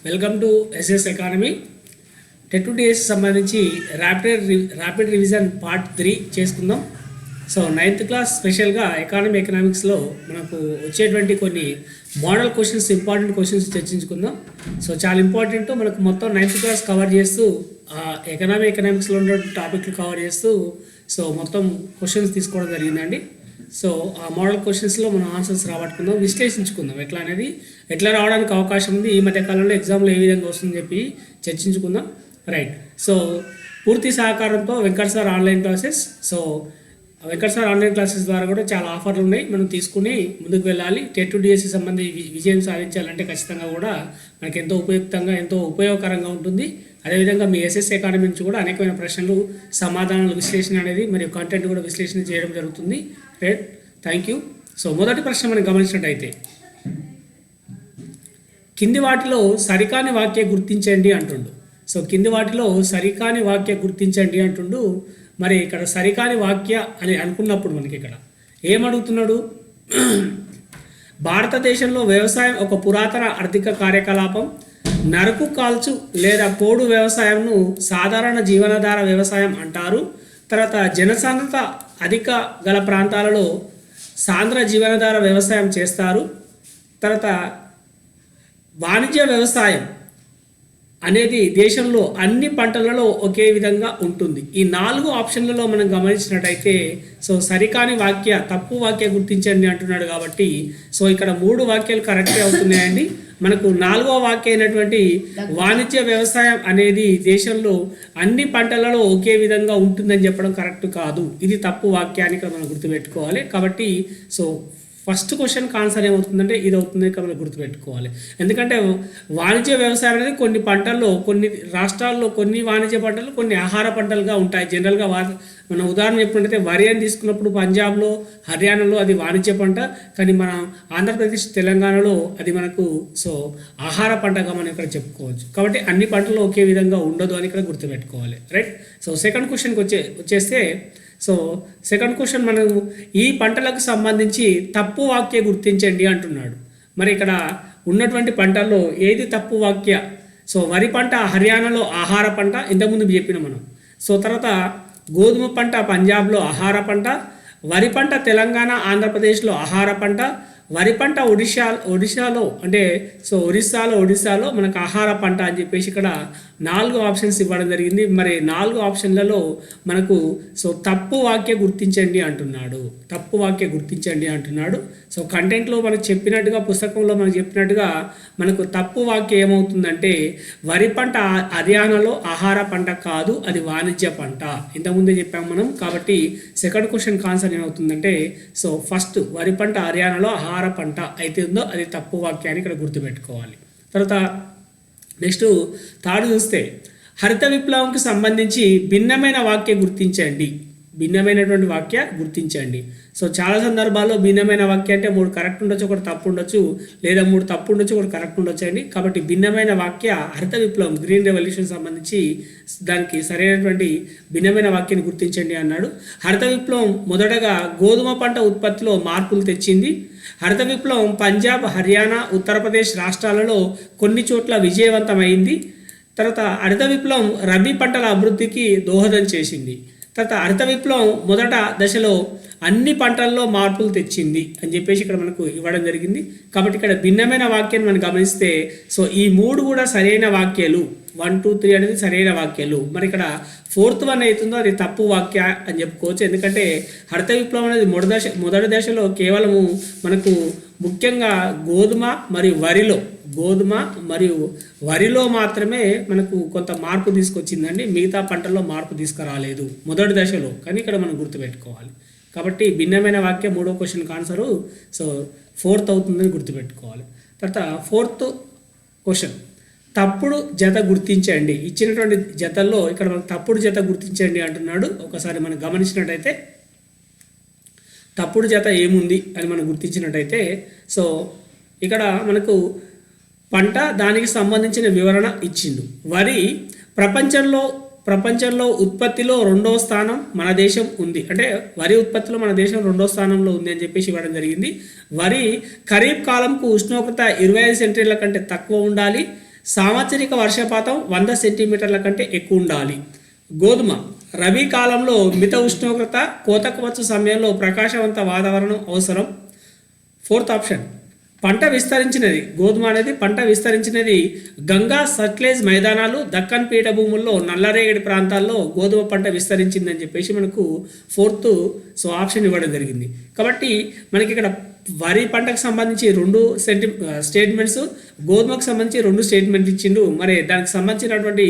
Welcome to SS economy. TET two days సంబంధించి rapid revision part 3 చేసుకుందాం. So 9th class స్పెషల్గా ఎకనామిక్స్లో మనకు వచ్చేటువంటి కొన్ని మోడల్ క్వశ్చన్స్, ఇంపార్టెంట్ క్వశ్చన్స్ చర్చించుకుందాం. సో చాలా ఇంపార్టెంట్, మనకు మొత్తం 9th క్లాస్ కవర్ చేస్తూ ఎకనామిక్స్లో ఉన్న టాపిక్లు కవర్ చేస్తూ సో మొత్తం క్వశ్చన్స్ తీసుకోవడం జరిగిందండి. సో ఆ మోడల్ క్వశ్చన్స్లో మనం ఆన్సర్స్ రాబట్టుకుందాం, విశ్లేషించుకుందాం ఎట్లా రావడానికి అవకాశం ఉంది, ఈ మధ్య కాలంలో ఎగ్జామ్లో ఏ విధంగా వస్తుందని చెప్పి చర్చించుకుందాం. రైట్. సో పూర్తి సహకారంతో Venkat sir online classes. So Venkat sir online classes ద్వారా కూడా చాలా ఆఫర్లు ఉన్నాయి, మనం తీసుకుని ముందుకు వెళ్ళాలి. టెట్ టు డిఎస్సి సంబంధించి విజయం సాధించాలంటే ఖచ్చితంగా కూడా మనకి ఎంతో ఉపయుక్తంగా, ఎంతో ఉపయోగకరంగా ఉంటుంది. అదేవిధంగా మీ ఎస్ఎస్ ఎకానమీ నుంచి కూడా అనేకమైన ప్రశ్నలు, సమాధానాలు, విశ్లేషణ అనేది మరియు కంటెంట్ కూడా విశ్లేషణ చేయడం జరుగుతుంది. Right, thank you. సో మొదటి ప్రశ్న మనం గమనించినట్టయితే, కింది వాటిలో సరికాని వాక్య గుర్తించండి అంటుండు. సో కింది వాటిలో సరికాని వాక్య గుర్తించండి అంటుండు. మరి ఇక్కడ సరికాని వాక్య అని అనుకున్నప్పుడు మనకి ఇక్కడ ఏమడుగుతున్నాడు? భారతదేశంలో వ్యవసాయం ఒక పురాతన ఆర్థిక కార్యకలాపం. నరుకు కాల్చు లేదా పోడు వ్యవసాయంను సాధారణ జీవనాధార వ్యవసాయం అంటారు. తర్వాత జనసాంద్రత అధిక గల ప్రాంతాలలో సాంద్ర జీవనాధార వ్యవసాయం చేస్తారు. తర్వాత వాణిజ్య వ్యవసాయం అనేది దేశంలో అన్ని పంటలలో ఒకే విధంగా ఉంటుంది. ఈ 4 ఆప్షన్లలో మనం గమనించినట్టయితే సో సరికాని వాక్య, తప్పు వాక్య గుర్తించండి అంటున్నాడు. కాబట్టి సో ఇక్కడ 3 వాక్యాలు కరెక్టే అవుతున్నాయండి. మనకు 4వ వాక్య అయినటువంటి వాణిజ్య వ్యవసాయం అనేది దేశంలో అన్ని పంటలలో ఒకే విధంగా ఉంటుందని చెప్పడం కరెక్ట్ కాదు, ఇది తప్పు వాక్యాన్ని ఇక్కడ మనం గుర్తుపెట్టుకోవాలి. కాబట్టి సో ఫస్ట్ క్వశ్చన్కి ఆన్సర్ ఏమవుతుందంటే ఇది అవుతుంది, ఇక్కడ మనం గుర్తుపెట్టుకోవాలి. ఎందుకంటే వాణిజ్య వ్యవసాయం అనేది కొన్ని పంటల్లో, కొన్ని రాష్ట్రాల్లో కొన్ని వాణిజ్య పంటలు, కొన్ని ఆహార పంటలుగా ఉంటాయి. జనరల్గా మనం ఉదాహరణ చెప్పుకుంటే వరి అని తీసుకున్నప్పుడు పంజాబ్లో, హర్యానాలో అది వాణిజ్య పంట, కానీ మన ఆంధ్రప్రదేశ్, తెలంగాణలో అది మనకు సో ఆహార పంటగా మనం ఇక్కడ చెప్పుకోవచ్చు. కాబట్టి అన్ని పంటలు ఒకే విధంగా ఉండదు అని ఇక్కడ గుర్తుపెట్టుకోవాలి. రైట్. సో సెకండ్ క్వశ్చన్కి వచ్చేస్తే సో సెకండ్ క్వశ్చన్, మనం ఈ పంటలకు సంబంధించి తప్పు వాక్య గుర్తించండి అంటున్నాడు. మరి ఇక్కడ ఉన్నటువంటి పంటల్లో ఏది తప్పు వాక్య? సో వరి పంట హర్యానాలో ఆహార పంట, ఇంతకుముందు చెప్పిన మనం. సో తర్వాత గోధుమ పంట పంజాబ్లో ఆహార పంట, వరి పంట తెలంగాణ, ఆంధ్రప్రదేశ్లో ఆహార పంట, వరి పంట ఒడిశాలో అంటే సో ఒడిశాలో మనకు ఆహార పంట అని చెప్పేసి ఇక్కడ 4 ఆప్షన్స్ ఇవ్వడం జరిగింది. మరి 4 ఆప్షన్లలో మనకు సో తప్పు వాక్య గుర్తించండి అంటున్నాడు, తప్పు వాక్య గుర్తించండి అంటున్నాడు. సో కంటెంట్లో మనకు చెప్పినట్టుగా, పుస్తకంలో మనకు చెప్పినట్టుగా మనకు తప్పు వాక్య ఏమవుతుందంటే వరి పంట హర్యానాలో ఆహార పంట కాదు, అది వాణిజ్య పంట, ఇంతకుముందే చెప్పాము మనం. కాబట్టి సెకండ్ క్వశ్చన్ ఆన్సర్ ఏమవుతుందంటే సో ఫస్ట్ వరి పంట హర్యానాలో ఆహార పంట అయితే ఉందో అది తప్పు వాక్యాన్ని ఇక్కడ గుర్తుపెట్టుకోవాలి. తర్వాత నెక్స్ట్ థర్డ్ చూస్తే, హరిత విప్లవంకి సంబంధించి భిన్నమైన వాక్య గుర్తించండి, భిన్నమైనటువంటి వాక్య గుర్తించండి. సో చాలా సందర్భాల్లో భిన్నమైన వాక్య అంటే 3 కరెక్ట్ ఉండొచ్చు, ఒకటి తప్పు ఉండొచ్చు, లేదా 3 తప్పు ఉండొచ్చు, ఒకటి కరెక్ట్ ఉండొచ్చు అండి. కాబట్టి భిన్నమైన వాక్య హరిత విప్లవం, గ్రీన్ రెవల్యూషన్ సంబంధించి దానికి సరైనటువంటి భిన్నమైన వాక్యాన్ని గుర్తించండి అన్నాడు. హరిత విప్లవం మొదటగా గోధుమ పంట ఉత్పత్తిలో మార్పులు తెచ్చింది. హరిత విప్లవం పంజాబ్, హర్యానా, ఉత్తరప్రదేశ్ రాష్ట్రాలలో కొన్ని చోట్ల విజయవంతమైంది. తర్వాత హరిత విప్లవం రబీ పంటల అభివృద్ధికి దోహదం చేసింది. తర్వాత హరిత విప్లవం మొదట దశలో అన్ని పంటల్లో మార్పులు తెచ్చింది అని చెప్పేసి ఇక్కడ మనకు ఇవ్వడం జరిగింది. కాబట్టి ఇక్కడ భిన్నమైన వాక్యాన్ని మనం గమనిస్తే సో ఈ 3 కూడా సరైన వాక్యాలు, 1, 2, 3 అనేది సరైన వాక్యాలు. మరి ఇక్కడ 4th వన్ అవుతుందో అది తప్పు వాక్య అని చెప్పుకోవచ్చు. ఎందుకంటే హరిత విప్లవం అనేది మొదటి దశలో కేవలము మనకు ముఖ్యంగా గోధుమ మరియు వరిలో మాత్రమే మనకు కొంత మార్పు తీసుకొచ్చిందండి, మిగతా పంటల్లో మార్పు తీసుకురాలేదు మొదటి దశలో, కానీ ఇక్కడ మనం గుర్తుపెట్టుకోవాలి. కాబట్టి భిన్నమైన వాక్యం 3వ క్వశ్చన్కి ఆన్సరు సో 4th అవుతుందని గుర్తుపెట్టుకోవాలి. తర్వాత 4th క్వశ్చన్, తప్పుడు జత గుర్తించండి. ఇచ్చినటువంటి జతల్లో ఇక్కడ మనకు తప్పుడు జత గుర్తించండి అంటున్నాడు. ఒకసారి మనం గమనించినట్టయితే తప్పుడు జత ఏముంది అని మనం గుర్తించినట్టయితే సో ఇక్కడ మనకు పంట, దానికి సంబంధించిన వివరణ ఇచ్చిండు. వరి ప్రపంచంలో ఉత్పత్తిలో 2వ స్థానం మన దేశం ఉంది, అంటే వరి ఉత్పత్తిలో మన దేశం 2వ స్థానంలో ఉంది అని చెప్పేసి ఇవ్వడం జరిగింది. వరి ఖరీఫ్ కాలంకు ఉష్ణోగ్రత 25 సెంటీగ్రేడ్ల కంటే తక్కువ ఉండాలి. సంవత్సరిక వర్షపాతం 100 సెంటీమీటర్ల కంటే ఎక్కువ ఉండాలి. గోధుమ రబీ కాలంలో మిత ఉష్ణోగ్రత, కోతకు వచ్చు సమయంలో ప్రకాశవంత వాతావరణం అవసరం. ఫోర్త్ ఆప్షన్ పంట విస్తరించినది. గోధుమ అనేది పంట విస్తరించినది గంగా సట్లెజ్ మైదానాలు, దక్కన్ పీఠభూముల్లో, నల్లరేగడి ప్రాంతాల్లో గోధుమ పంట విస్తరించిందని చెప్పేసి మనకు ఫోర్త్ ఆప్షన్ ఇవ్వడం జరిగింది. కాబట్టి మనకి ఇక్కడ వరి పంటకు సంబంధించి 2 స్టేట్మెంట్స్, గోధుమకు సంబంధించి 2 స్టేట్మెంట్ ఇచ్చిండు. మరి దానికి సంబంధించినటువంటి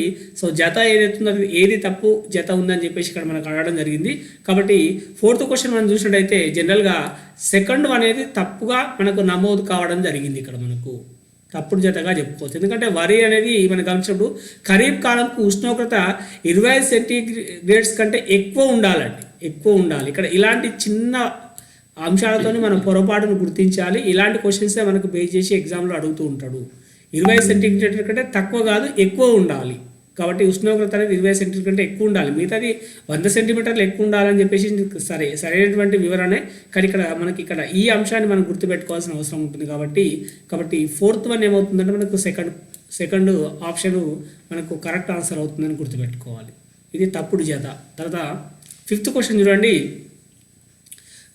జత ఏదైతుందో ఏది తప్పు జత ఉందని చెప్పేసి ఇక్కడ మనకు అడగడం జరిగింది. కాబట్టి ఫోర్త్ క్వశ్చన్ మనం చూసినట్టయితే జనరల్గా సెకండ్ అనేది తప్పుగా మనకు నమోదు కావడం జరిగింది. ఇక్కడ మనకు తప్పుడు జతగా చెప్పుకోవచ్చు. ఎందుకంటే వరి అనేది మనం గమనించినప్పుడు ఖరీఫ్ కాలంకు ఉష్ణోగ్రత 25 సెంటీగ్రేడ్స్ కంటే ఎక్కువ ఉండాలండి, ఎక్కువ ఉండాలి. ఇక్కడ ఇలాంటి చిన్న అంశాలతో మనం పొరపాటును గుర్తించాలి. ఇలాంటి క్వశ్చన్సే మనకు బేస్ చేసి ఎగ్జామ్లో అడుగుతూ ఉంటాడు. 20 సెంటీగ్రేడ్ కంటే తక్కువ కాదు, ఎక్కువ ఉండాలి. కాబట్టి ఉష్ణోగ్రత అనేది 20 సెంటీగ్రేడ్ కంటే ఎక్కువ ఉండాలి. మిగతాది 100 సెంటీమీటర్లు ఎక్కువ ఉండాలని చెప్పేసి సరైనటువంటి వివరణే. కానీ ఇక్కడ ఈ అంశాన్ని మనం గుర్తుపెట్టుకోవాల్సిన అవసరం ఉంటుంది. కాబట్టి ఫోర్త్ వన్ ఏమవుతుందంటే మనకు సెకండ్ ఆప్షన్ మనకు కరెక్ట్ ఆన్సర్ అవుతుందని గుర్తుపెట్టుకోవాలి. ఇది తప్పుడు జత. తర్వాత 5th క్వశ్చన్ చూడండి.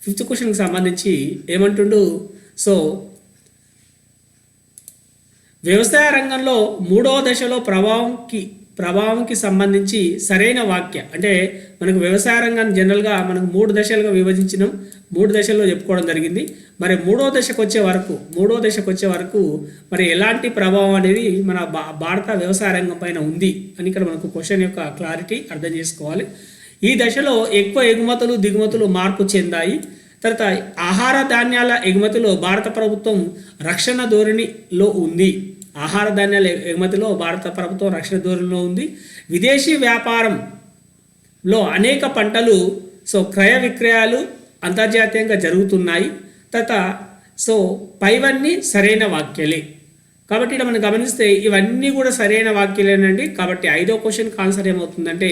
5th క్వశ్చన్కి సంబంధించి ఏమంటుండు, వ్యవసాయ రంగంలో 3వ దశలో ప్రభావంకి సంబంధించి సరైన వాక్య. అంటే మనకు వ్యవసాయ రంగాన్ని జనరల్గా మనకు 3 దశలుగా విభజించినాం, 3 దశల్లో చెప్పుకోవడం జరిగింది. మరి 3వ దశకు వచ్చే వరకు మరి ఎలాంటి ప్రభావం అనేది మన భారత వ్యవసాయ రంగం పైన ఉంది అని ఇక్కడ మనకు క్వశ్చన్ యొక్క క్లారిటీ అర్థం చేసుకోవాలి. ఈ దశలో ఎక్కువ ఎగుమతులు దిగుమతులు మార్పు చెందాయి. తర్వాత ఆహార ధాన్యాల ఎగుమతిలో భారత ప్రభుత్వం రక్షణ ధోరణిలో ఉంది. ఆహార ధాన్యాల ఎగుమతిలో భారత ప్రభుత్వం రక్షణ ధోరణిలో ఉంది. విదేశీ వ్యాపారంలో అనేక పంటలు క్రయ విక్రయాలు అంతర్జాతీయంగా జరుగుతున్నాయి. తర్వాత పైవన్నీ సరైన వాక్యాలే. కాబట్టి ఇక్కడ మనం గమనిస్తే ఇవన్నీ కూడా సరైన వాక్యాలేనండి. కాబట్టి 5వ క్వశ్చన్కి ఆన్సర్ ఏమవుతుందంటే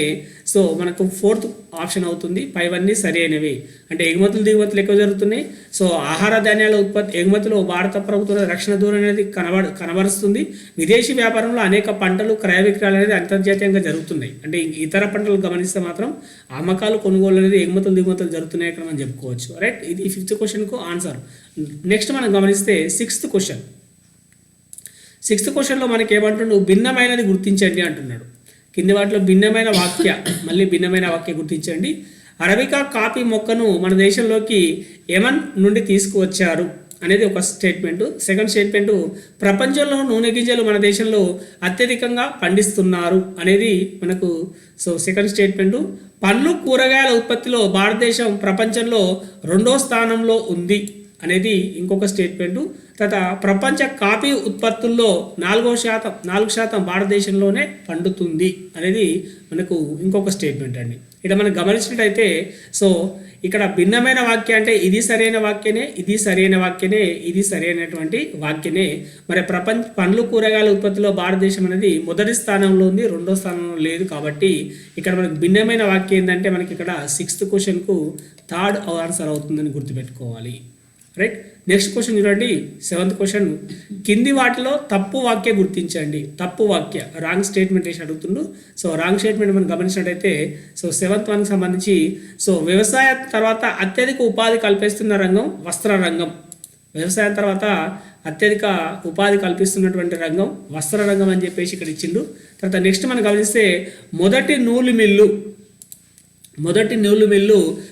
మనకు 4th ఆప్షన్ అవుతుంది. పైవన్నీ సరైనవి. అంటే ఎగుమతులు దిగుమతులు ఎక్కువ జరుగుతున్నాయి. ఆహార ధాన్యాల ఉత్పత్తి ఎగుమతిలో భారత ప్రభుత్వం రక్షణ ధోరణి అనేది కనబరుస్తుంది. విదేశీ వ్యాపారంలో అనేక పంటలు క్రయ విక్రయాలు అనేది అంతర్జాతీయంగా జరుగుతున్నాయి. అంటే ఇతర పంటలు గమనిస్తే మాత్రం అమ్మకాలు కొనుగోలు అనేది ఎగుమతులు దిగుమతులు జరుగుతున్నాయి ఇక్కడ మనం చెప్పుకోవచ్చు. రైట్, ఇది 5th క్వశ్చన్కు ఆన్సర్. నెక్స్ట్ మనం గమనిస్తే 6th క్వశ్చన్. 6th క్వశ్చన్లో మనకి ఏమంటుండు, భిన్నమైనది గుర్తించండి అంటున్నాడు. కింది వాటిలో భిన్నమైన వాక్య గుర్తించండి. అరబికా కాఫీ మొక్కను మన దేశంలోకి యెమెన్ నుండి తీసుకువచ్చారు అనేది ఒక స్టేట్మెంటు. సెకండ్ స్టేట్మెంటు ప్రపంచంలో నూనె గింజలు మన దేశంలో అత్యధికంగా పండిస్తున్నారు అనేది మనకు సెకండ్ స్టేట్మెంటు. పండ్లు కూరగాయల ఉత్పత్తిలో భారతదేశం ప్రపంచంలో 2వ స్థానంలో ఉంది అనేది ఇంకొక స్టేట్మెంటు. తర్వాత ప్రపంచ కాఫీ ఉత్పత్తుల్లో 4% భారతదేశంలోనే పండుతుంది అనేది మనకు ఇంకొక స్టేట్మెంట్ అండి. ఇక్కడ మనం గమనించినట్టయితే ఇక్కడ భిన్నమైన వాక్య అంటే ఇది సరైన వాక్యనే, ఇది సరైన వాక్యనే, ఇది సరైనటువంటి వాక్యనే. మరి పండ్లు కూరగాయల ఉత్పత్తిలో భారతదేశం అనేది 1వ స్థానంలో ఉంది, 2వ స్థానంలో లేదు. కాబట్టి ఇక్కడ మనకు భిన్నమైన వాక్యం ఏంటంటే మనకి ఇక్కడ 6th క్వశ్చన్కు 3rd ఆన్సర్ అవుతుందని గుర్తుపెట్టుకోవాలి. రైట్, నెక్స్ట్ క్వశ్చన్ చూడండి. 7th question. కింది వాటిలో తప్పు వాక్య గుర్తించండి. తప్పు వాక్య రాంగ్ స్టేట్మెంట్ వేసి అడుగుతుండు. రాంగ్ స్టేట్మెంట్ మనం గమనించినట్టయితే 7th వన్కి సంబంధించి వ్యవసాయ తర్వాత అత్యధిక ఉపాధి కల్పిస్తున్న రంగం వస్త్ర రంగం. వ్యవసాయం తర్వాత అత్యధిక ఉపాధి కల్పిస్తున్నటువంటి రంగం వస్త్ర రంగం అని చెప్పేసి ఇక్కడ ఇచ్చిండు. తర్వాత నెక్స్ట్ మనం గమనిస్తే మొదటి నూలు మిల్లు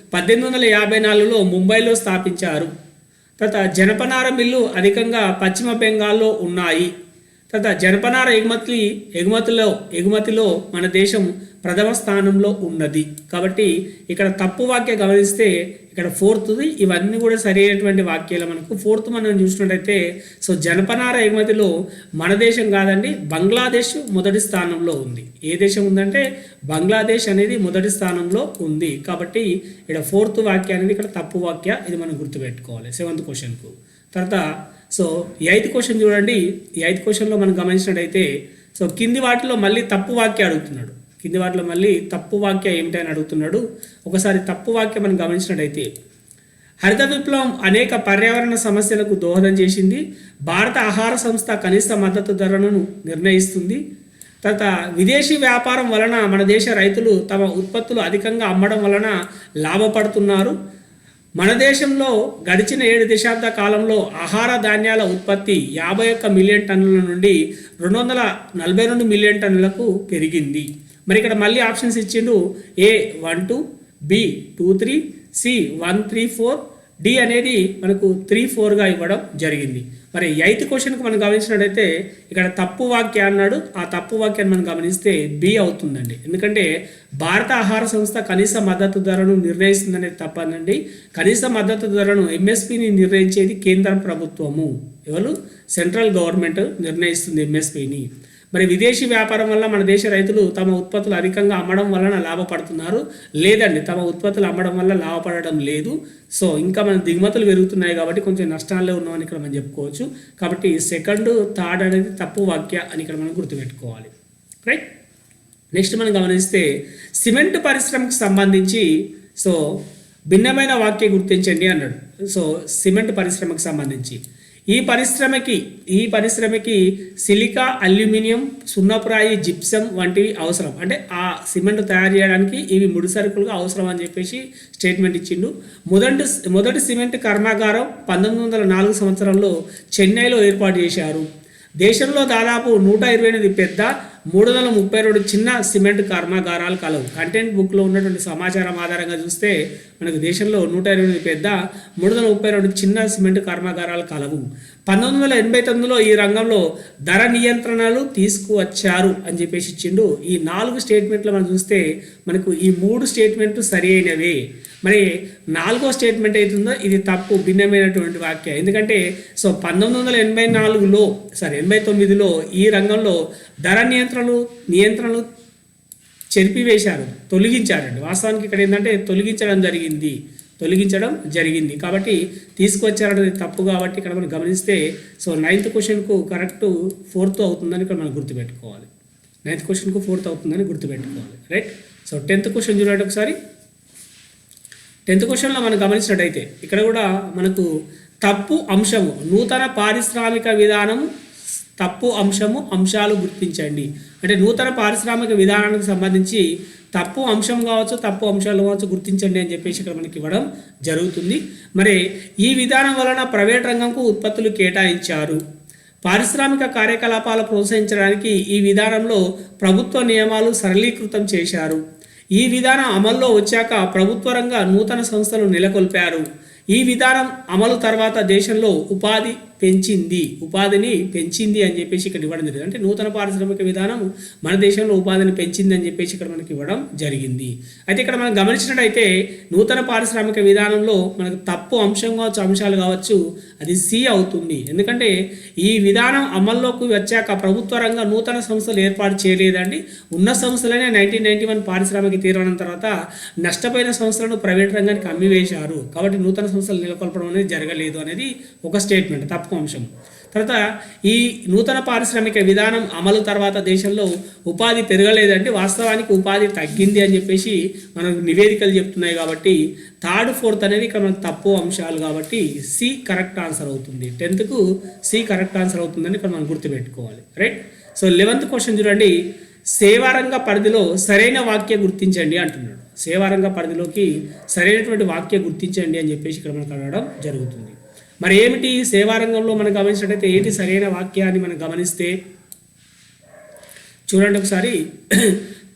1854లో ముంబైలో స్థాపించారు. తర్వాత జనపనార మిల్లు అధికంగా పశ్చిమ బెంగాల్లో ఉన్నాయి. తర్వాత జనపనార ఎగుమతిలో మన దేశం ప్రథమ స్థానంలో ఉన్నది. కాబట్టి ఇక్కడ తప్పు వాక్య గమనిస్తే ఇక్కడ 4th ఇవన్నీ కూడా సరైనటువంటి వాక్యాలు. మనకు 4th మనం చూసినట్టయితే జనపనార ఎగుమతిలో మన దేశం కాదండి, బంగ్లాదేశ్ మొదటి స్థానంలో ఉంది. ఏ దేశం ఉందంటే బంగ్లాదేశ్ అనేది మొదటి స్థానంలో ఉంది. కాబట్టి ఇక్కడ 4th వాక్య అనేది ఇక్కడ తప్పు వాక్య. ఇది మనం గుర్తుపెట్టుకోవాలి 7th క్వశ్చన్కు. తర్వాత 8th క్వశ్చన్ చూడండి. 8th క్వశ్చన్లో మనం గమనించినట్టయితే కింది వాటిలో మళ్ళీ తప్పు వాక్య అడుగుతున్నాడు. కింది వాటిలో మళ్ళీ తప్పు వాక్య ఏమిటని అడుగుతున్నాడు. ఒకసారి తప్పు వాక్యం మనం గమనించినట్టయితే హరిత విప్లవం అనేక పర్యావరణ సమస్యలకు దోహదం చేసింది. భారత ఆహార సంస్థ కనీస మద్దతు ధరను నిర్ణయిస్తుంది. తర్వాత విదేశీ వ్యాపారం వలన మన దేశ రైతులు తమ ఉత్పత్తులు అధికంగా అమ్మడం వలన లాభపడుతున్నారు. మన దేశంలో గడిచిన 7 దశాబ్ద కాలంలో ఆహార ధాన్యాల ఉత్పత్తి 51 మిలియన్ టన్నుల నుండి 242 మిలియన్ టన్నులకు పెరిగింది. మరి ఇక్కడ మళ్ళీ ఆప్షన్స్ ఇచ్చిండు. A 12, B 23, C 134, D అనేది మనకు 3-4గా ఇవ్వడం జరిగింది. మరి 8th క్వశ్చన్కి మనం గమనించినట్టయితే ఇక్కడ తప్పు వాక్య అన్నాడు. ఆ తప్పు వాక్యాన్ని మనం గమనిస్తే బి అవుతుందండి. ఎందుకంటే భారత ఆహార సంస్థ కనీస మద్దతు ధరను నిర్ణయిస్తుందనేది తప్పనండి. కనీస మద్దతు ధరను ఎంఎస్పిని నిర్ణయించేది కేంద్ర ప్రభుత్వము. ఎవరు? సెంట్రల్ గవర్నమెంట్ నిర్ణయిస్తుంది ఎంఎస్పిని. మరి విదేశీ వ్యాపారం వల్ల మన దేశ రైతులు తమ ఉత్పత్తులు అధికంగా అమ్మడం వలన లాభపడుతున్నారు. లేదండి, తమ ఉత్పత్తులు అమ్మడం వల్ల లాభపడడం లేదు. సో ఇంకా మన దిగుమతులు పెరుగుతున్నాయి కాబట్టి కొంచెం నష్టాల్లో ఉన్నామని ఇక్కడ మనం చెప్పుకోవచ్చు. కాబట్టి సెకండ్, థర్డ్ అనేది తప్పు వాక్య అని ఇక్కడ మనం గుర్తుపెట్టుకోవాలి. రైట్. నెక్స్ట్ మనం గమనిస్తే సిమెంట్ పరిశ్రమకు సంబంధించి సో భిన్నమైన వాక్య గుర్తించండి అన్నాడు. సో సిమెంట్ పరిశ్రమకు సంబంధించి ఈ పరిశ్రమకి సిలికా, అల్యూమినియం, సున్నపురాయి, జిప్సం వంటివి అవసరం. అంటే ఆ సిమెంట్ తయారు చేయడానికి ఇవి ముడి సరుకులుగా అవసరం అని చెప్పేసి స్టేట్మెంట్ ఇచ్చిండు. మొదటి సిమెంట్ కర్మాగారం 1904 సంవత్సరంలో చెన్నైలో ఏర్పాటు చేశారు. దేశంలో దాదాపు 128 పెద్ద, 332 చిన్న సిమెంట్ కర్మాగారాలు కలవు. కంటెంట్ బుక్లో ఉన్నటువంటి సమాచారం ఆధారంగా చూస్తే మనకు దేశంలో 128 పెద్ద, 332 చిన్న సిమెంట్ కర్మాగారాలు కలవు. 1989లో ఈ రంగంలో ధర నియంత్రణలు తీసుకువచ్చారు అని చెప్పేసి ఇచ్చిండు. ఈ 4 స్టేట్మెంట్లు మనం చూస్తే మనకు ఈ 3 స్టేట్మెంట్లు సరి అయినవే. మరి 4వ స్టేట్మెంట్ అవుతుందో ఇది తప్పు, భిన్నమైనటువంటి వాక్య. ఎందుకంటే సో 1989లో ఈ రంగంలో ధర నియంత్రణలు చెరిపివేశారు, తొలగించారండి. వాస్తవానికి ఇక్కడ ఏంటంటే తొలగించడం జరిగింది కాబట్టి తీసుకొచ్చారనేది తప్పు. కాబట్టి ఇక్కడ మనం గమనిస్తే సో 9th క్వశ్చన్కు కరెక్ట్ 4th అవుతుందని ఇక్కడ మనం గుర్తుపెట్టుకోవాలి. 9th క్వశ్చన్కు 4th అవుతుందని గుర్తుపెట్టుకోవాలి. రైట్. సో 10th క్వశ్చన్ చూడండి ఒకసారి. 10th క్వశ్చన్లో మనం గమనించినట్టయితే ఇక్కడ కూడా మనకు తప్పు అంశము, నూతన పారిశ్రామిక విధానం, తప్పు అంశము, అంశాలు గుర్తించండి. అంటే నూతన పారిశ్రామిక విధానానికి సంబంధించి తప్పు అంశం కావచ్చు, తప్పు అంశాలు కావచ్చు గుర్తించండి అని చెప్పేసి ఇక్కడ మనకి ఇవ్వడం జరుగుతుంది. మరి ఈ విధానం వలన ప్రైవేట్ రంగంకు ఉత్పత్తులు కేటాయించారు. పారిశ్రామిక కార్యకలాపాలు ప్రోత్సహించడానికి ఈ విధానంలో ప్రభుత్వ నియమాలు సరళీకృతం చేశారు. ఈ విధానం అమల్లో వచ్చాక ప్రభుత్వ రంగ నూతన సంస్థలు నెలకొల్పారు. ఈ విధానం అమలు తర్వాత దేశంలో ఉపాధిని పెంచింది అని చెప్పేసి ఇక్కడ ఇవ్వడం జరిగింది. అంటే నూతన పారిశ్రామిక విధానం మన దేశంలో ఉపాధిని పెంచింది అని చెప్పేసి ఇక్కడ మనకి ఇవ్వడం జరిగింది. అయితే ఇక్కడ మనం గమనించినట్టయితే నూతన పారిశ్రామిక విధానంలో మనకు తప్పు అంశం కావచ్చు, అంశాలు కావచ్చు, అది సి అవుతుంది. ఎందుకంటే ఈ విధానం అమల్లోకి వచ్చాక ప్రభుత్వ రంగ నూతన సంస్థలు ఏర్పాటు చేయలేదండి. ఉన్న సంస్థలనే 1991 పారిశ్రామిక తీర్మానం తర్వాత నష్టపోయిన సంస్థలను ప్రైవేట్ రంగానికి అమ్మివేశారు. కాబట్టి నూతన సంస్థలు నెలకొల్పడం అనేది జరగలేదు అనేది ఒక స్టేట్మెంట్, తప్పు అంశం. తర్వాత ఈ నూతన పారిశ్రామిక విధానం అమలు తర్వాత దేశంలో ఉపాధి పెరగలేదంటే వాస్తవానికి ఉపాధి తగ్గింది అని చెప్పేసి మనకు నివేదికలు చెప్తున్నాయి. కాబట్టి 3rd, 4th అనేది ఇక్కడ మనకు తప్పు అంశాలు కాబట్టి సి కరెక్ట్ ఆన్సర్ అవుతుంది. 10th సి కరెక్ట్ ఆన్సర్ అవుతుందని ఇక్కడ మనం గుర్తుపెట్టుకోవాలి. రైట్. సో 11th క్వశ్చన్ చూడండి. సేవారంగ పరిధిలో సరైన వాక్య గుర్తించండి అంటున్నాడు. సేవారంగ పరిధిలోకి సరైనటువంటి వాక్య గుర్తించండి అని చెప్పేసి ఇక్కడ మనకు అడగడం జరుగుతుంది. మరి ఏమిటి సేవారంగంలో మనం గమనించినట్టయితే ఏంటి సరైన వాక్యాన్ని మనం గమనిస్తే చూడండి ఒకసారి.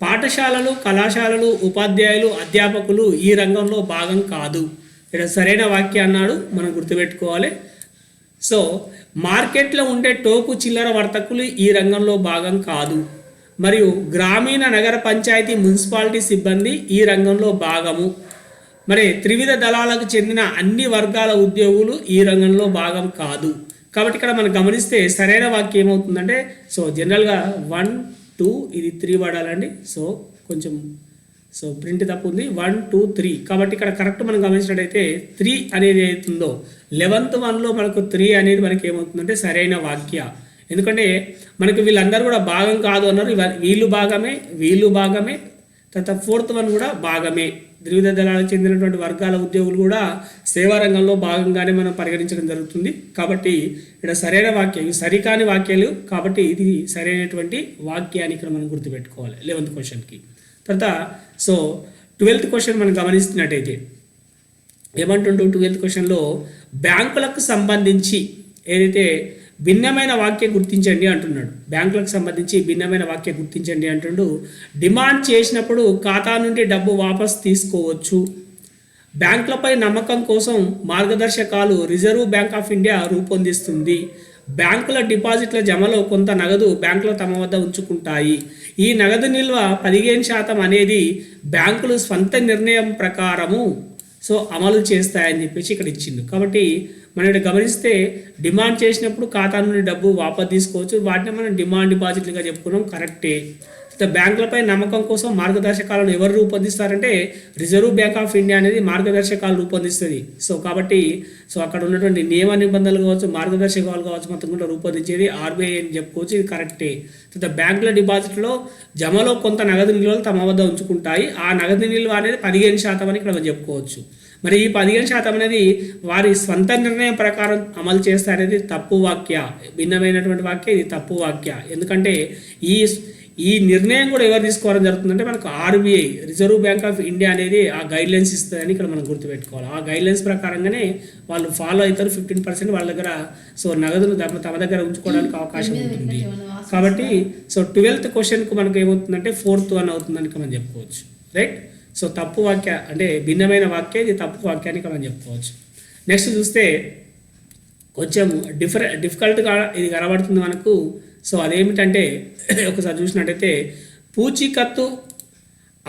పాఠశాలలు, కళాశాలలు, ఉపాధ్యాయులు, అధ్యాపకులు ఈ రంగంలో భాగం కాదు. ఇక్కడ సరైన వాక్య అన్నాడు, మనం గుర్తుపెట్టుకోవాలి. సో మార్కెట్లో ఉండే టోకు చిల్లర వర్తకులు ఈ రంగంలో భాగం కాదు. మరియు గ్రామీణ నగర పంచాయతీ మున్సిపాలిటీ సిబ్బంది ఈ రంగంలో భాగము. మరి త్రివిధ దళాలకు చెందిన అన్ని వర్గాల ఉద్యోగులు ఈ రంగంలో భాగం కాదు. కాబట్టి ఇక్కడ మనం గమనిస్తే సరైన వాక్యం ఏమవుతుందంటే సో జనరల్గా 1, 2 ఇది 3 వాడాలండి. సో కొంచెం ప్రింట్ తప్పు ఉంది. 1, 2, 3 కాబట్టి ఇక్కడ కరెక్ట్ మనం గమనించినట్టయితే 3 అనేది ఏమవుతుందో 11th వన్లో మనకు 3 అనేది మనకి ఏమవుతుందంటే సరైన వాక్య. ఎందుకంటే మనకు వీళ్ళందరూ కూడా భాగం కాదు అన్నారు. వీళ్ళు భాగమే, తర్వాత ఫోర్త్ వన్ కూడా భాగమే. ద్విధ దళాలకు చెందినటువంటి వర్గాల ఉద్యోగులు కూడా సేవా రంగంలో భాగంగానే మనం పరిగణించడం జరుగుతుంది. కాబట్టి ఇక్కడ సరైన వాక్యం, ఇవి సరికాని వాక్యాలు కాబట్టి ఇది సరైనటువంటి వాక్యాన్ని ఇక్కడ మనం గుర్తుపెట్టుకోవాలి 11th క్వశ్చన్కి. తర్వాత సో 12th క్వశ్చన్ మనం గమనిస్తున్నట్టయితే ఏమంటుంటూ 12th క్వశ్చన్లో బ్యాంకులకు సంబంధించి ఏదైతే భిన్నమైన వాక్యం గుర్తించండి అంటున్నాడు. బ్యాంకులకు సంబంధించి భిన్నమైన వాక్యం గుర్తించండి అంటుండు. డిమాండ్ చేసినప్పుడు ఖాతా నుండి డబ్బు వాపస్ తీసుకోవచ్చు. బ్యాంకులపై నమ్మకం కోసం మార్గదర్శకాలు రిజర్వ్ బ్యాంక్ ఆఫ్ ఇండియా రూపొందిస్తుంది. బ్యాంకుల డిపాజిట్ల జమలో కొంత నగదు బ్యాంకులు తమ వద్ద ఉంచుకుంటాయి. ఈ నగదు నిల్వ 15% అనేది బ్యాంకులు స్వంత నిర్ణయం ప్రకారము సో అమలు చేస్తాయని చెప్పేసి ఇక్కడ ఇచ్చిండు. కాబట్టి మనం ఇక్కడ గమనిస్తే డిమాండ్ చేసినప్పుడు ఖాతా నుండి డబ్బు వాపసు తీసుకోవచ్చు. వాటిని మనం డిమాండ్ డిపాజిట్లుగా చెప్పుకున్నాం, కరెక్టే. బ్యాంకులపై నమ్మకం కోసం మార్గదర్శకాలను ఎవరు రూపొందిస్తారంటే రిజర్వ్ బ్యాంక్ ఆఫ్ ఇండియా అనేది మార్గదర్శకాలు రూపొందిస్తుంది. సో కాబట్టి సో అక్కడ ఉన్నటువంటి నియమ నిబంధనలు కావచ్చు, మార్గదర్శకాలు కావచ్చు, మొత్తం కూడా రూపొందించేది ఆర్బీఐ అని చెప్పుకోవచ్చు. ఇది కరెక్టే. బ్యాంకుల డిపాజిట్లో జమలో కొంత నగదు నిల్వలు తమ వద్ద ఉంచుకుంటాయి. ఆ నగదు నిల్వ అనేది 15% అని ఇక్కడ మనం చెప్పుకోవచ్చు. మరి ఈ 15% అనేది వారి స్వంత నిర్ణయం ప్రకారం అమలు చేస్తారనేది తప్పు వాక్య, భిన్నమైనటువంటి వాక్య, ఇది తప్పు వాక్య. ఎందుకంటే ఈ నిర్ణయం కూడా ఎవరు తీసుకోవడం జరుగుతుందంటే మనకు RBI reserve bank of India అనేది ఆ గైడ్లైన్స్ ఇస్తుందని ఇక్కడ మనం గుర్తుపెట్టుకోవాలి. ఆ గైడ్లైన్స్ ప్రకారంగానే వాళ్ళు ఫాలో అవుతారు. 15% వాళ్ళ దగ్గర సో నగదును తమ దగ్గర ఉంచుకోవడానికి అవకాశం ఉంటుంది. కాబట్టి సో 12th క్వశ్చన్కు మనకు ఏమవుతుందంటే 4th వన్ అవుతుందని మనం చెప్పుకోవచ్చు. రైట్. సో తప్పు వాక్య అంటే భిన్నమైన వాక్య, ఇది తప్పు వాక్యాన్ని మనం చెప్పుకోవచ్చు. నెక్స్ట్ చూస్తే కొంచెం డిఫికల్ట్గా ఇది కనబడుతుంది మనకు. సో అదేమిటంటే ఒకసారి చూసినట్టయితే పూచీకత్తు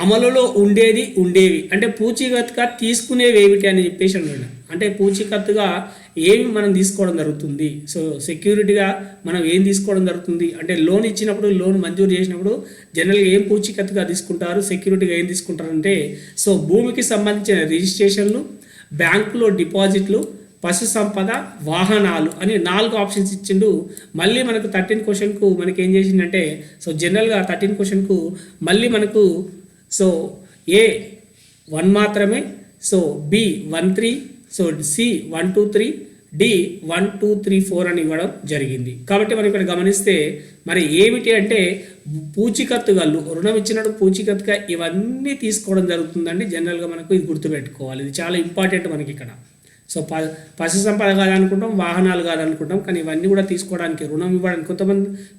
అమలులో ఉండేవి అంటే పూచీకత్తుగా తీసుకునేవి ఏమిటి అని చెప్పేసి అన్నాడు. అంటే పూచీకత్తుగా ఏమి మనం తీసుకోవడం జరుగుతుంది, సో సెక్యూరిటీగా మనం ఏం తీసుకోవడం జరుగుతుంది అంటే లోన్ ఇచ్చినప్పుడు, లోన్ మంజూరు చేసినప్పుడు జనరల్గా ఏం పూచీకత్తుగా తీసుకుంటారు, సెక్యూరిటీగా ఏం తీసుకుంటారంటే సో భూమికి సంబంధించిన రిజిస్ట్రేషన్లు, బ్యాంకులో డిపాజిట్లు, పశు సంపద, వాహనాలు అని 4 ఆప్షన్స్ ఇచ్చిండు. మళ్ళీ మనకు 13 క్వశ్చన్కు మనకి ఏం చేసిందంటే సో జనరల్గా 13 క్వశ్చన్కు మళ్ళీ మనకు సో A1 మాత్రమే, so B13, so C123, D1234 అని ఇవ్వడం జరిగింది. కాబట్టి మనం ఇక్కడ గమనిస్తే మరి ఏమిటి అంటే పూచీకత్తుగా రుణం ఇచ్చినప్పుడు పూచీకత్తుగా ఇవన్నీ తీసుకోవడం జరుగుతుందండి. జనరల్గా మనకు ఇది గుర్తుపెట్టుకోవాలి, ఇది చాలా ఇంపార్టెంట్ మనకి ఇక్కడ. సో పశు సంపద కాదనుకుంటాం, వాహనాలు కాదనుకుంటాం, కానీ ఇవన్నీ కూడా తీసుకోవడానికి రుణం ఇవ్వడానికి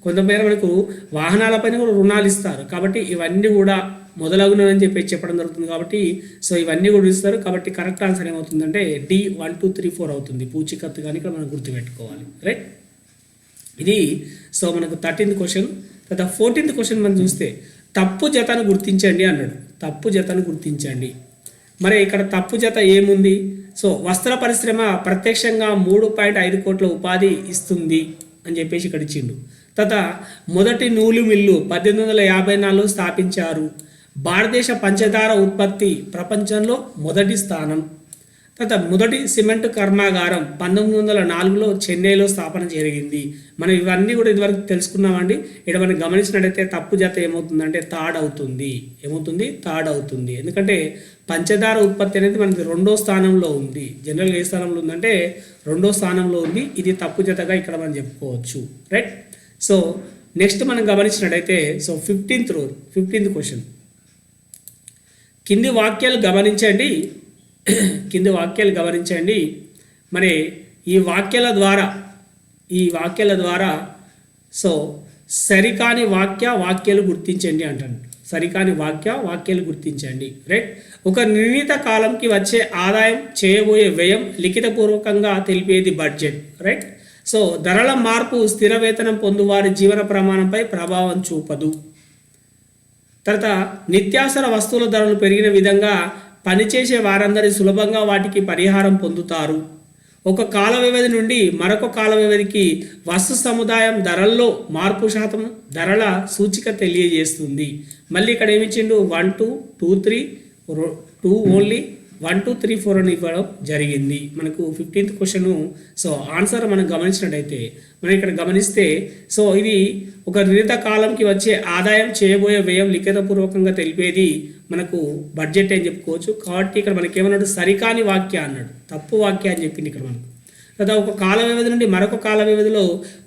కొంతమేర మనకు వాహనాలపైన కూడా రుణాలు ఇస్తారు. కాబట్టి ఇవన్నీ కూడా మొదలగునని చెప్పడం జరుగుతుంది. కాబట్టి సో ఇవన్నీ కూడా ఇస్తారు. కాబట్టి కరెక్ట్ ఆన్సర్ ఏమవుతుందంటే D1234 అవుతుంది, పూచీకత్తు కానీ ఇక్కడ మనం గుర్తుపెట్టుకోవాలి. రైట్. ఇది సో మనకు 13th క్వశ్చన్. తర్వాత 14th క్వశ్చన్ మనం చూస్తే తప్పు జతను గుర్తించండి అన్నాడు. తప్పు జతను గుర్తించండి. మరి ఇక్కడ తప్పు జత ఏముంది? సో వస్త్ర పరిశ్రమ ప్రత్యక్షంగా 3.5 కోట్ల ఉపాధి ఇస్తుంది అని చెప్పేసి ఇక్కడ ఇచ్చిండు. తర్వాత మొదటి నూలు మిల్లు 1854లో స్థాపించారు. భారతదేశ పంచదార ఉత్పత్తి ప్రపంచంలో మొదటి స్థానం. తర్వాత మొదటి సిమెంట్ కర్మాగారం 1904లో చెన్నైలో స్థాపన జరిగింది. మనం ఇవన్నీ కూడా ఇదివరకు తెలుసుకున్నామండి. ఇక్కడ మనం గమనించినట్టయితే తప్పు జత ఏమవుతుందంటే థర్డ్ అవుతుంది. ఏమవుతుంది? థర్డ్ అవుతుంది. ఎందుకంటే పంచదార ఉత్పత్తి అనేది మనకి 2వ స్థానంలో ఉంది. జనరల్గా ఏ స్థానంలో ఉందంటే 2వ స్థానంలో ఉంది. ఇది తప్పు జతగా ఇక్కడ మనం చెప్పుకోవచ్చు. రైట్. సో నెక్స్ట్ మనం గమనించినట్టయితే సో 15th క్వశ్చన్. కింది వాక్యాలు గమనించండి. మరి ఈ వాక్యాల ద్వారా సో సరికాని వాక్యాలు గుర్తించండి అంటాను. సరికాని వాక్యాలు గుర్తించండి. రైట్. ఒక నిర్ణీత కాలంకి వచ్చే ఆదాయం, చేయబోయే వ్యయం లిఖితపూర్వకంగా తెలిపేది బడ్జెట్. రైట్. సో ధరల మార్పు స్థిర వేతనం పొందువారి జీవన ప్రమాణంపై ప్రభావం చూపదు. తర్వాత నిత్యావసర వస్తువుల ధరలు పెరిగిన విధంగా పనిచేసే వారందరి సులభంగా వాటికి పరిహారం పొందుతారు. ఒక కాల వ్యవధి నుండి మరొక కాల వ్యవధికి వస్తు సముదాయం ధరల్లో మార్పు శాతం ధరల సూచిక తెలియజేస్తుంది. మళ్ళీ ఇక్కడ ఏమిచ్చిండు 1 2 2 3 2 ఓన్లీ 1 2 3 4 అని ఇవ్వడం జరిగింది. మనకు 15th క్వశ్చన్. సో ఆన్సర్ మనం గమనించినట్టయితే మనం ఇక్కడ గమనిస్తే సో ఇది ఒక నిర్ణీత కాలంకి వచ్చే ఆదాయం, చేయబోయే వ్యయం లిఖితపూర్వకంగా తెలిపేది మనకు బడ్జెట్ అని చెప్పుకోవచ్చు. కాబట్టి ఇక్కడ మనకి ఏమన్నాడు, సరికాని వాక్య అన్నాడు, తప్పు వాక్య అని చెప్పింది ఇక్కడ మనకు. లేదా ఒక కాల వ్యవధి నుండి మరొక కాల వ్యవధిలో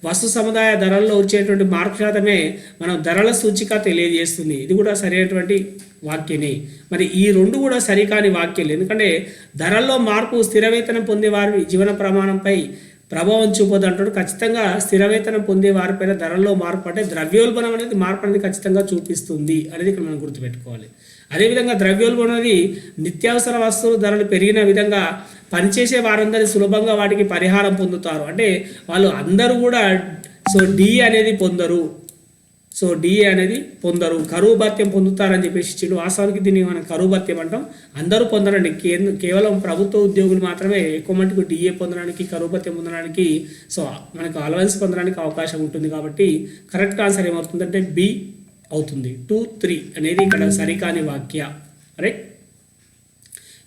వస్తు సముదాయ ధరల్లో వచ్చేటువంటి మార్పు శాతమే మనం ధరల సూచిక తెలియజేస్తుంది. ఇది కూడా సరైనటువంటి వాక్యమే. మరి ఈ రెండు కూడా సరికాని వాక్యాలు. ఎందుకంటే ధరల్లో మార్పు స్థిర వేతనం పొందే వారి జీవన ప్రమాణంపై ప్రభావం చూపదు అంటాడు. ఖచ్చితంగా స్థిర వేతనం పొందే వారిపైన ధరల్లో మార్పు అంటే ద్రవ్యోల్బణం అనేది మార్పు అనేది ఖచ్చితంగా చూపిస్తుంది అనేది ఇక్కడ మనం గుర్తుపెట్టుకోవాలి. అదేవిధంగా ద్రవ్యోల్బణం అనేది నిత్యావసర వస్తువుల ధరలు పెరిగిన విధంగా పనిచేసే వారందరూ సులభంగా వాటికి పరిహారం పొందుతారు. అంటే వాళ్ళు అందరూ కూడా డిఏ అనేది పొందరు. డిఏ అనేది పొందరు, కరువు భత్యం పొందుతారని చెప్పేసి ఇచ్చిండు. వాస్తవానికి దీన్ని మనం కరువు భత్యం అంటాం. అందరూ పొందరండి, కేవలం ప్రభుత్వ ఉద్యోగులు మాత్రమే ఎక్కువ మటుకు డిఏ పొందడానికి, కరువు భత్యం పొందడానికి మనకు అలవెన్స్ పొందడానికి అవకాశం ఉంటుంది. కాబట్టి కరెక్ట్ ఆన్సర్ ఏమవుతుందంటే బి అవుతుంది. 2 3 అనేది ఇక్కడ సరికాని వాక్య. రైట్,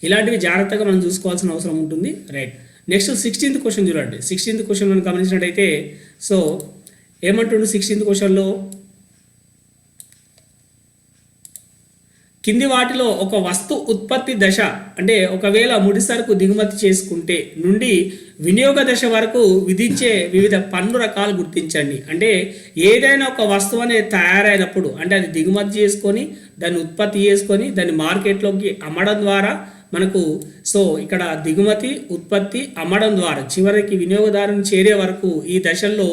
ఇలాంటివి జాగ్రత్తగా మనం చూసుకోవాల్సిన అవసరం ఉంటుంది. రైట్, నెక్స్ట్ 16th క్వశ్చన్ చూడండి. 16th క్వశ్చన్ మనం గమనించినట్టయితే ఏమంటుండు 16th క్వశ్చన్లో, కింది వాటిలో ఒక వస్తు ఉత్పత్తి దశ అంటే ఒకవేళ ముడిసరుకు దిగుమతి చేసుకుంటే నుండి వినియోగ దశ వరకు విధించే వివిధ పన్ను రకాలు గుర్తించండి. అంటే ఏదైనా ఒక వస్తువు అనేది తయారైనప్పుడు అంటే అది దిగుమతి చేసుకొని దాన్ని ఉత్పత్తి చేసుకొని దాన్ని మార్కెట్లోకి అమ్మడం ద్వారా మనకు ఇక్కడ దిగుమతి, ఉత్పత్తి, అమ్మడం ద్వారా చివరికి వినియోగదారుని చేరే వరకు ఈ దశల్లో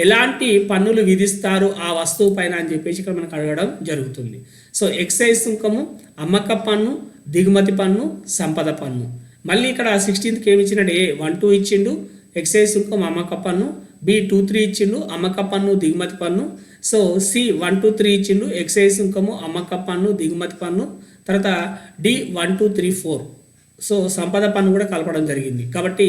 ఎలాంటి పన్నులు విధిస్తారు ఆ వస్తువు పైన అని చెప్పేసి ఇక్కడ మనకు అడగడం జరుగుతుంది. ఎక్సైజ్ సుంకము, అమ్మక పన్ను, దిగుమతి పన్ను, సంపద పన్ను. మళ్ళీ ఇక్కడ 16th ఏమి ఇచ్చినాడు, A 1 2 ఇచ్చిండు, ఎక్సైజ్ సుంకం, అమ్మక పన్ను. B 2 3 ఇచ్చిండు, అమ్మక పన్ను, దిగుమతి పన్ను. C 1 2 3 ఇచ్చిండు, ఎక్సైజ్ సుంకము, అమ్మక పన్ను, దిగుమతి పన్ను. తర్వాత D 1 2 3 4 సంపద పన్ను కూడా కలపడం జరిగింది. కాబట్టి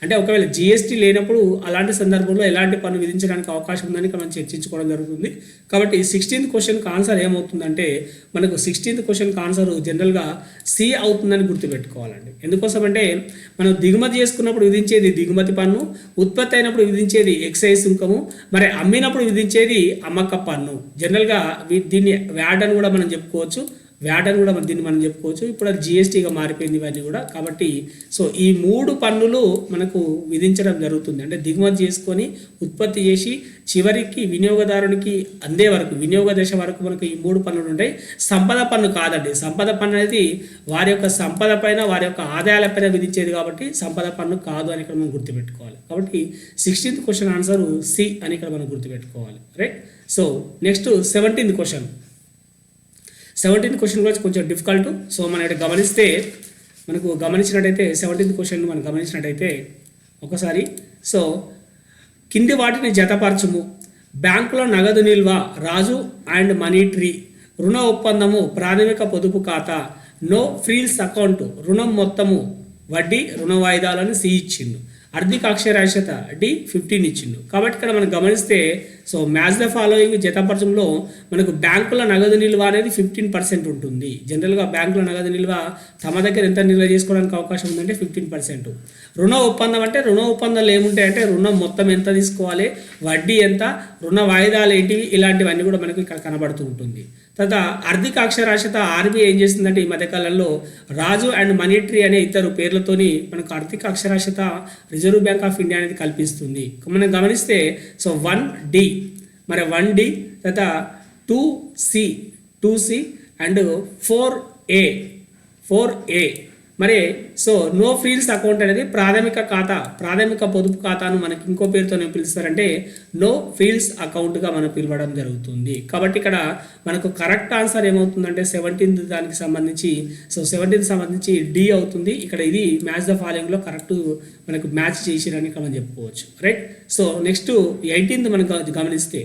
అంటే ఒకవేళ జిఎస్టీ లేనప్పుడు అలాంటి సందర్భంలో ఎలాంటి పన్ను విధించడానికి అవకాశం ఉందని మనం చర్చించుకోవడం జరుగుతుంది. కాబట్టి 16th క్వశ్చన్కి ఆన్సర్ ఏమవుతుందంటే మనకు 16th క్వశ్చన్కి ఆన్సర్ జనరల్గా సి అవుతుందని గుర్తుపెట్టుకోవాలండి. ఎందుకోసం అంటే మనం దిగుమతి చేసుకున్నప్పుడు విధించేది దిగుమతి పన్ను, ఉత్పత్తి అయినప్పుడు విధించేది ఎక్సైజ్ సుంకము, మరి అమ్మినప్పుడు విధించేది అమ్మక పన్ను. జనరల్గా దీన్ని వ్యాట్ అని కూడా మనం చెప్పుకోవచ్చు, దీన్ని మనం చెప్పుకోవచ్చు. ఇప్పుడు అది జిఎస్టీగా మారిపోయింది ఇవన్నీ కూడా. కాబట్టి ఈ 3 పన్నులు మనకు విధించడం జరుగుతుంది. అంటే దిగుమతి చేసుకొని ఉత్పత్తి చేసి చివరికి వినియోగదారునికి అందే వరకు, వినియోగ దశ వరకు మనకు ఈ 3 పన్నులు ఉంటాయి. సంపద పన్ను కాదండి. సంపద పన్ను అనేది వారి యొక్క సంపద పైన, వారి యొక్క ఆదాయాలపైన విధించేది కాబట్టి సంపద పన్ను కాదు అని ఇక్కడ మనం గుర్తుపెట్టుకోవాలి. కాబట్టి 16th క్వశ్చన్ ఆన్సర్ సి అని ఇక్కడ మనం గుర్తుపెట్టుకోవాలి. Right, next 17th question. 17th question కూడా కొంచెం డిఫికల్ట్. మనం ఇక్కడ గమనించినట్టయితే 17th క్వశ్చన్ మనం గమనించినట్టయితే ఒకసారి కింది వాటిని జతపరచుము. బ్యాంకులో నగదు నిల్వ, రాజు అండ్ మనీ ట్రీ, రుణ ఒప్పందము, ప్రాథమిక పొదుపు ఖాతా, నో ఫ్రీల్స్ అకౌంట్, రుణం మొత్తము, వడ్డీ, రుణ వాయిదాలను సి ఇచ్చిండు. ఆర్థిక అక్షరాస్యత D 15 ఇచ్చిండు. కాబట్టి ఇక్కడ మనం గమనిస్తే మ్యాచ్ ద ఫాలోయింగ్ జతపరచంలో మనకు బ్యాంకుల నగదు నిల్వ అనేది 15% ఉంటుంది. జనరల్గా బ్యాంకుల నగదు నిల్వ తమ దగ్గర ఎంత నిల్వ చేసుకోవడానికి అవకాశం ఉందంటే 15%. రుణ ఒప్పందం అంటే రుణ ఒప్పందాలు ఏముంటాయంటే రుణం మొత్తం ఎంత తీసుకోవాలి, వడ్డీ ఎంత, రుణ వాయిదాలు ఏంటివి, ఇలాంటివన్నీ కూడా మనకు ఇక్కడ కనబడుతూ ఉంటుంది. తర్వాత ఆర్థిక అక్షరాస్యత RBI ఏం చేస్తుందంటే ఈ మధ్యకాలంలో రాజు అండ్ మనీ ట్రీ అనే ఇద్దరు పేర్లతోని మనకు ఆర్థిక అక్షరాస్యత రిజర్వ్ బ్యాంక్ ఆఫ్ ఇండియా అనేది కల్పిస్తుంది. మనం గమనిస్తే 1D, మరి 1D, తర్వాత 2C అండ్ 4A. మరి నో ఫ్రీల్స్ అకౌంట్ అనేది ప్రాథమిక ఖాతా, ప్రాథమిక పొదుపు ఖాతాను మనకి ఇంకో పేరుతో పిలుస్తారంటే నో ఫ్రీల్స్ అకౌంట్గా మనం పిలవడం జరుగుతుంది. కాబట్టి ఇక్కడ మనకు కరెక్ట్ ఆన్సర్ ఏమవుతుందంటే 17th దానికి సంబంధించి 17th సంబంధించి D అవుతుంది. ఇక్కడ ఇది మ్యాచ్ ద ఫాలోయింగ్లో కరెక్ట్ మనకు మ్యాచ్ చేసిరని ఇక్కడ మనం చెప్పుకోవచ్చు. రైట్, నెక్స్ట్ 18th మనం గమనిస్తే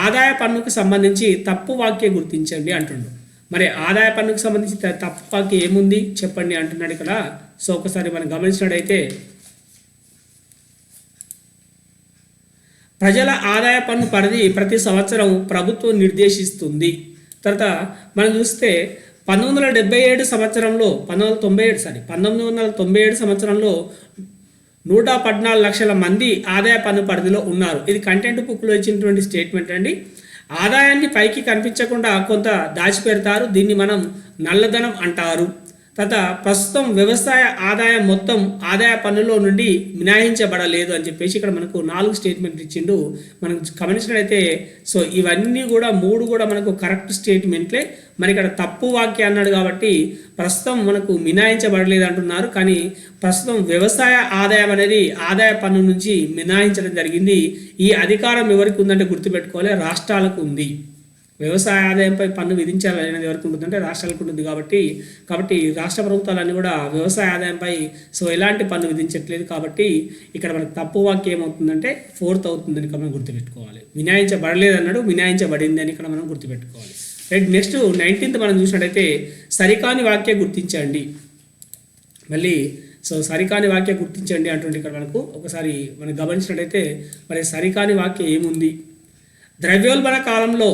ఆదాయ పన్నుకు సంబంధించి తప్పు వాక్య గుర్తించండి అంటుండు. మరి ఆదాయ పన్నుకు సంబంధించి తప్పు వాక్యం ఏముంది చెప్పండి అంటున్నాడు ఇక్కడ. ఒకసారి మనం గమనించినట్టయితే ప్రజల ఆదాయ పన్ను పరిధి ప్రతి సంవత్సరం ప్రభుత్వం నిర్దేశిస్తుంది. తర్వాత మనం చూస్తే 1997 సంవత్సరంలో 1997 సంవత్సరంలో 114 లక్షల మంది ఆదాయ పన్ను పరిధిలో ఉన్నారు. ఇది కంటెంట్ బుక్లో ఇచ్చినటువంటి స్టేట్మెంట్ అండి. ఆదాయాన్ని పైకి కనిపించకుండా కొంత దాచిపెడతారు, దీన్ని మనం నల్లధనం అంటారు. తర్వాత ప్రస్తుతం వ్యవసాయ ఆదాయం మొత్తం ఆదాయ పన్నులో నుండి మినహాయించబడలేదు అని చెప్పేసి ఇక్కడ మనకు 4 స్టేట్మెంట్లు ఇచ్చిండు. మనం గమనించినట్లయితే సో ఇవన్నీ కూడా 3 కూడా మనకు కరెక్ట్ స్టేట్మెంట్లే. మరి ఇక్కడ తప్పు వాక్య అన్నాడు కాబట్టి ప్రస్తుతం మనకు మినహాయించబడలేదు అంటున్నారు, కానీ ప్రస్తుతం వ్యవసాయ ఆదాయం అనేది ఆదాయ పన్ను నుంచి మినహాయించడం జరిగింది. ఈ అధికారం ఎవరికి ఉందంటే గుర్తుపెట్టుకోవాలి, రాష్ట్రాలకు ఉంది. వ్యవసాయ ఆదాయంపై పన్ను విధించాలనేది ఎవరికి ఉంటుందంటే రాష్ట్రాలకు ఉంటుంది. కాబట్టి రాష్ట్ర ప్రభుత్వాలన్నీ కూడా వ్యవసాయ ఆదాయంపై సో ఎలాంటి పన్ను విధించట్లేదు. కాబట్టి ఇక్కడ మనకు తప్పు వాక్యం ఏమవుతుందంటే 4th అవుతుందని ఇక్కడ మనం గుర్తుపెట్టుకోవాలి. మినహాయించబడలేదు అన్నాడు, మినహాయించబడింది అని ఇక్కడ మనం గుర్తుపెట్టుకోవాలి. రైట్. నెక్స్ట్ 19th మనం చూసినట్టయితే సరికాని వాక్య గుర్తించండి. మళ్ళీ సో సరికాని వాక్య గుర్తించండి అంటుంటే ఇక్కడ మనకు ఒకసారి మనం గమనించినట్టయితే మరి సరికాని వాక్యం ఏముంది? ద్రవ్యోల్బణ కాలంలో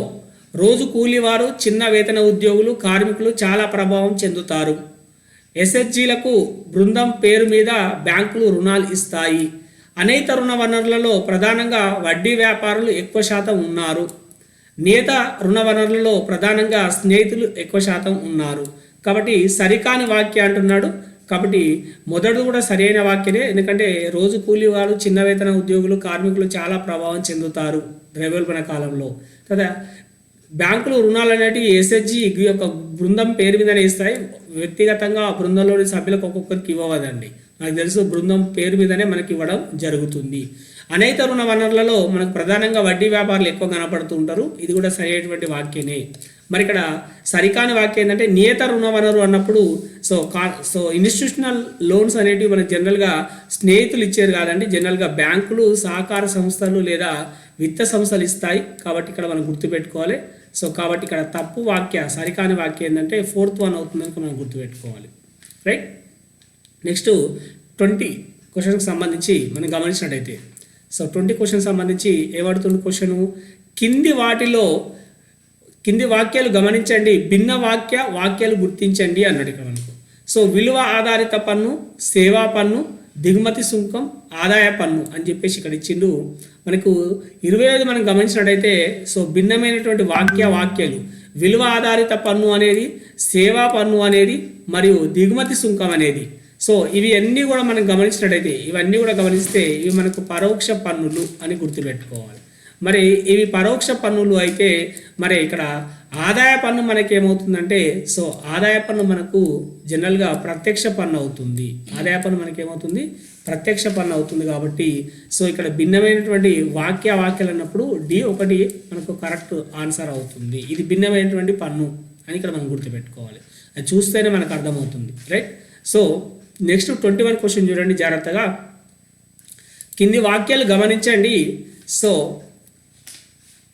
రోజు కూలీవారు, చిన్న వేతన ఉద్యోగులు, కార్మికులు చాలా ప్రభావం చెందుతారు. ఎస్హెచ్జీలకు బృందం పేరు మీద బ్యాంకులు రుణాలు ఇస్తాయి. అనేక రుణ వనరులలో ప్రధానంగా వడ్డీ వ్యాపారులు ఎక్కువ శాతం ఉన్నారు. నియత రుణ వనరులలో ప్రధానంగా స్నేహితులు ఎక్కువ శాతం ఉన్నారు. కాబట్టి సరికాని వాక్య అంటున్నాడు. కాబట్టి మొదటిది కూడా సరైన వాక్యనే, ఎందుకంటే రోజు కూలీవారు, చిన్న వేతన ఉద్యోగులు, కార్మికులు చాలా ప్రభావం చెందుతారు ద్రవ్యోల్బణ కాలంలో. కదా బ్యాంకులు రుణాలు అనేటివి ఎస్హెచ్జి యొక్క బృందం పేరు మీదనే ఇస్తాయి. వ్యక్తిగతంగా ఆ బృందంలోని సభ్యులకు ఒక్కొక్కరికి ఇవ్వవదండి. నాకు తెలుసు బృందం పేరు మీదనే మనకి ఇవ్వడం జరుగుతుంది. అనేక రుణ వనరులలో మనకు ప్రధానంగా వడ్డీ వ్యాపారులు ఎక్కువ కనపడుతూ ఉంటారు. ఇది కూడా సరైనటువంటి వాక్యనే. మరి ఇక్కడ సరికాని వాక్యం ఏంటంటే నియత రుణ వనరు అన్నప్పుడు సో ఇన్స్టిట్యూషనల్ లోన్స్ అనేటివి మనకు జనరల్గా స్నేహితులు ఇచ్చేది కాదండి. జనరల్గా బ్యాంకులు, సహకార సంస్థలు లేదా విత్త సంస్థలు ఇస్తాయి. కాబట్టి ఇక్కడ మనం గుర్తుపెట్టుకోవాలి. సో కాబట్టి ఇక్కడ తప్పు వాక్య, సరికాని వాక్యం ఏంటంటే 4th one అవుతుందని మనం గుర్తుపెట్టుకోవాలి. రైట్. నెక్స్ట్ 20 క్వశ్చన్కి సంబంధించి మనం గమనించినట్టయితే సో 20 క్వశ్చన్ సంబంధించి ఏమడుతుంది క్వశ్చను, కింది వాక్యాలు గమనించండి, భిన్న వాక్యాలు గుర్తించండి అన్నాడు ఇక్కడ మనకు. సో విలువ ఆధారిత పన్ను, సేవా పన్ను, దిగుమతి సుంకం, ఆదాయ పన్ను అని చెప్పేసి ఇక్కడ ఇచ్చిండు. మనకు 25 మనం గమనించినట్టయితే సో భిన్నమైనటువంటి వాక్యాలు విలువ ఆధారిత పన్ను అనేది, సేవా పన్ను అనేది మరియు దిగుమతి సుంకం అనేది. సో ఇవి అన్నీ కూడా మనం గమనించినట్టయితే ఇవన్నీ కూడా గమనిస్తే ఇవి మనకు పరోక్ష పన్నులు అని గుర్తుపెట్టుకోవాలి. మరి ఇవి పరోక్ష పన్నులు అయితే మరి ఇక్కడ ఆదాయ పన్ను మనకి ఏమవుతుందంటే సో ఆదాయ పన్ను మనకు జనరల్గా ప్రత్యక్ష పన్ను అవుతుంది. ఆదాయ పన్ను మనకి ఏమవుతుంది, ప్రత్యక్ష పన్ను అవుతుంది. కాబట్టి సో ఇక్కడ భిన్నమైనటువంటి వాక్యాలు అన్నప్పుడు D1 మనకు కరెక్ట్ ఆన్సర్ అవుతుంది. ఇది భిన్నమైనటువంటి పన్ను అని ఇక్కడ మనం గుర్తుపెట్టుకోవాలి. అది చూస్తేనే మనకు అర్థమవుతుంది. రైట్. సో నెక్స్ట్ 21 క్వశ్చన్ చూడండి జాగ్రత్తగా. కింది వాక్యాలు గమనించండి. సో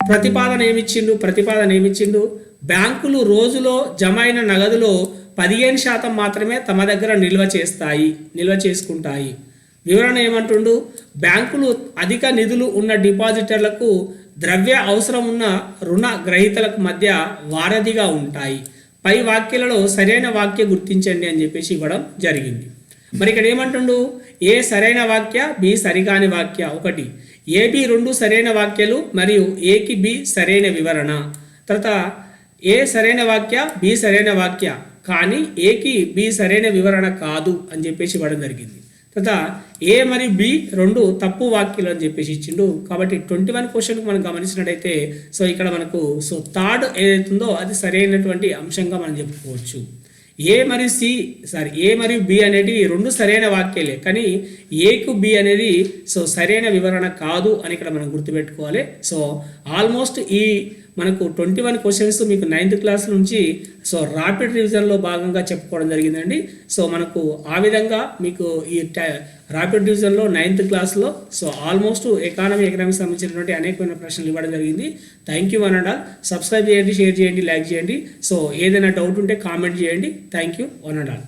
ప్రతిపాదన ఏమిచ్చిండు? బ్యాంకులు రోజులో జమ అయిన నగదులో 15% మాత్రమే తమ దగ్గర నిల్వ చేసుకుంటాయి. వివరణ ఏమంటుండు, బ్యాంకులు అధిక నిధులు ఉన్న డిపాజిటర్లకు ద్రవ్య అవసరం ఉన్న రుణ గ్రహీతలకు మధ్య వారధిగా ఉంటాయి. పై వాక్యాలలో సరైన వాక్య గుర్తించండి అని చెప్పేసి ఇవ్వడం జరిగింది. మరి ఇక్కడ ఏమంటుండు, ఏ సరైన వాక్య, బి సరికాని వాక్య. 1 ఏబి 2 సరైన వాక్యాలు మరియు ఏకి బి సరైన వివరణ. తర్వాత ఏ సరైన వాక్య, బి సరైన వాక్య కానీ ఏకి బి సరైన వివరణ కాదు అని చెప్పేసి ఇవ్వడం జరిగింది. తర్వాత ఏ మరియు బి 2 తప్పు వాక్యాలు అని చెప్పేసి ఇచ్చిండు. కాబట్టి 21 క్వశ్చన్కి మనం గమనించినట్టయితే సో ఇక్కడ మనకు సో థర్డ్ ఏదైతుందో అది సరైనటువంటి అంశంగా మనం చెప్పుకోవచ్చు. ఏ మరియు బి అనేటివి 2 సరైన వాక్యాలే, కానీ ఏకు బి అనేది సో సరైన వివరణ కాదు అని ఇక్కడ మనం గుర్తుపెట్టుకోవాలి. సో ఆల్మోస్ట్ ఈ మనకు 21 క్వశ్చన్స్ మీకు 9th క్లాస్ నుంచి సో ర్యాపిడ్ రివిజన్లో భాగంగా చెప్పుకోవడం జరిగిందండి. సో మనకు ఆ విధంగా మీకు ఈ ర్యాపిడ్ రివిజన్లో 9th క్లాస్లో సో ఆల్మోస్ట్ ఎకనామిక్స్ సంబంధించినటువంటి అనేకమైన ప్రశ్నలు ఇవ్వడం జరిగింది. Thank you one and all. Subscribe చేయండి, షేర్ చేయండి, లైక్ చేయండి. సో ఏదైనా డౌట్ ఉంటే కామెంట్ చేయండి. Thank you one and all.